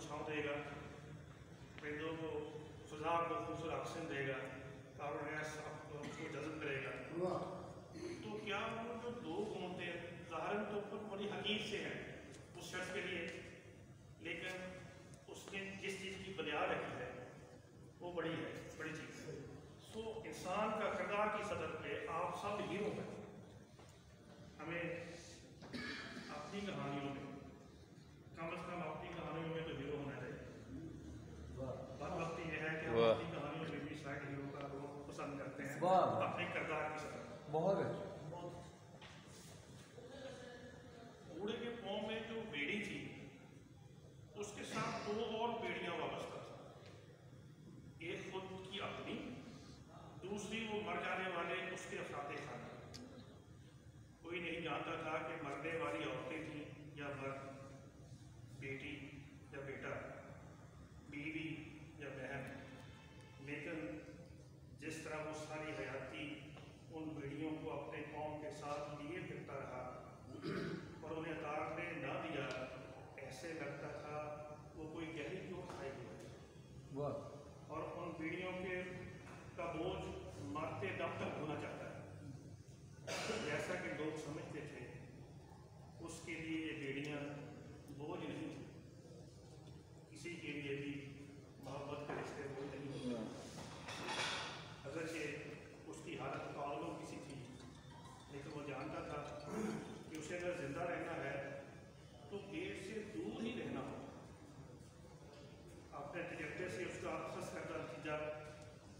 छाँव देगा, परिंदों को फ़ज़ा को खूबसूरत ऑक्सीजन देगा, कार्बन डाइऑक्साइड को जज़ब करेगा। तो क्या वो जो दो होते हैं ज़ाहिरन तो बड़ी हकीर से हैं उस शख्स के लिए, लेकिन उसने जिस चीज़ की बुनियाद रखी है वो बड़ी है, बड़ी चीज़ है। सो इंसान का किरदार की सतह पे आप सब हीरो हैं। हमें अपनी कहानियों में कम अज़ कम अपनी कहानियों में तो हीरो होना चाहिए। बात वक्त ये है कि हम अपनी कहानियों में भी साइड हीरो का रोल पसंद करते हैं अपने किरदार की सतह। बहुत अच्छा। बूढ़े के पाँव में जो बेड़ी थी उसके साथ दो और बेड़ियां वाबस्ता था, एक खुद की अपनी, दूसरी वो मर जाने वाले उसके अफराद खाना। कोई नहीं जानता था कि मरने वाली औरतें थीं या मर्द, बेटी या बेटा, बीवी या बहन, लेकिन जिस तरह वो सारी हयाती उन बेड़ियों को अपने पाँव के साथ लिए फिरता रहा और उन्हें उतारने ना दिया, ऐसे लगता था वो कोई गहरी चोट खाई हुई है और उन बेड़ियों के का बोझ मारते दम तक होना चाहता है। जैसा कि लोग समझते थे उसके लिए ये बेड़ियाँ बोझ नहीं थी, किसी के लिए भी मोहब्बत के रिश्ते बोझ नहीं होते। अगरचे उसकी हालत पागलों की सी थी, लेकिन वो जानता था कि उसे अगर जिंदा रहना है तो गेट से दूर ही रहना होगा। अपने तजर्बे से उसका अक्सर करता नतीजा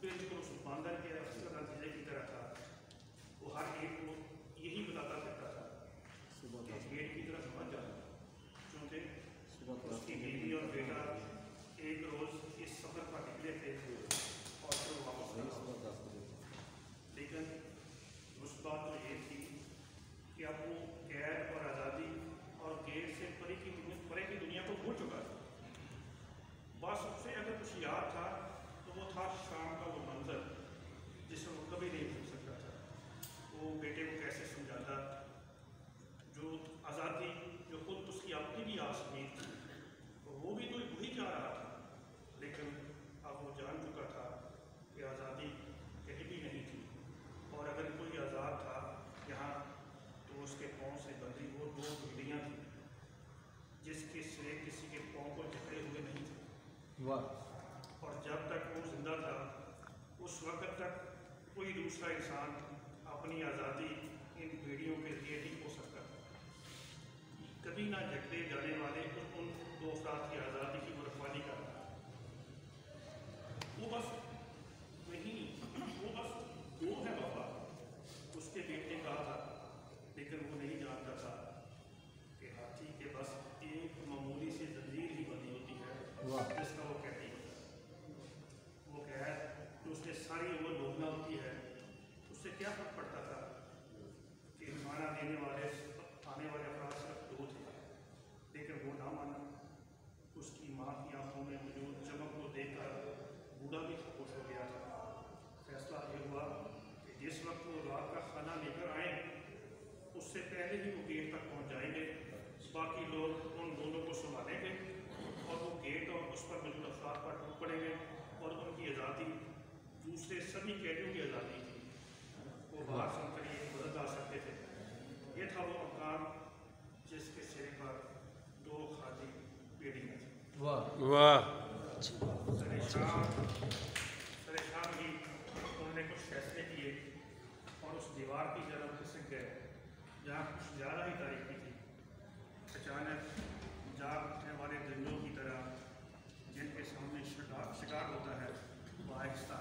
बिल्कुल उस बंदर के अक्सर नतीजे की तरह था। वो हर एक को यही बताता करता था कि गेट की तरफ मत जाना, क्योंकि उसकी बीवी और बेटा एक रोज़ इस सफ़र पर निकले थे और फिर वापस। लेकिन उस बात तो ये थी कि अब वो कैद और आज़ादी और गेट से परे की दुनिया को भूल चुका था। बस उससे अगर कुछ याद था तो वो था शाम का वो मंजर जिसे वो कभी नहीं भूल सकता था। वो बेटे को कैसे समझाता, जो आज़ादी जो खुद उसकी अपनी भी आस नहीं थी, तो वो भी तो वही जा रहा था, लेकिन अब वो जान चुका था कि आज़ादी कहीं भी नहीं थी, और अगर कोई आज़ाद था यहाँ तो उसके पाँव से बंधी वो दो बेड़ियाँ थी जिसके सिरे किसी के पाँव को जकड़े हुए नहीं थे। और जब तक वो जिंदा था उस वक्त तक कोई दूसरा इंसान अपनी आज़ादी इन बेड़ियों के लिए नहीं हो सकता था। कभी ना जकड़े जाने वाले उन दो अफराद की आज़ादी की वो रखवाली कर रहा है। वो बस नहीं, वो बस दो है बाबा, उसके बेटे ने कहा था, लेकिन वो नहीं जानता था कि हाथी के बस एक मामूली सी जंजीर ही बनी होती है जिसका वो कहती है। वो कह कि उसने सारी उम्र भोगना होती है, उससे क्या फर्क पड़ता था कि खाना देने वाले आने वाले अफराद सिर्फ दो थे, लेकिन वो ना माना। उसकी माँ की आंखों में मौजूद चमक को देखकर बूढ़ा भी खामोश हो गया था। फैसला ये हुआ कि जिस वक्त वो रात का खाना लेकर आए उससे पहले ही वो गेट तक पहुंच जाएंगे, बाकी लोग उन दोनों को संभालेंगे और वो गेट और उस पर मौजूद अफराद पर टूट पड़ेंगे और उनकी आज़ादी दूसरे सभी कैदियों की आज़ादी थी, वो बाहर सुनकर ये बदल जा सकते थे। ये था वो मकान जिसके सिरे पर दो खाली बेड़ियाँ थी। वाह परेशान ही उन्होंने कुछ फैसले किए और उस दीवार की तरफ खिसक गए जहाँ कुछ ज़्यादा ही तारीकी थी। अचानक जाग उठने वाले दरिंदों की तरह जिनके सामने शिकार होता है, वो आहिस्ता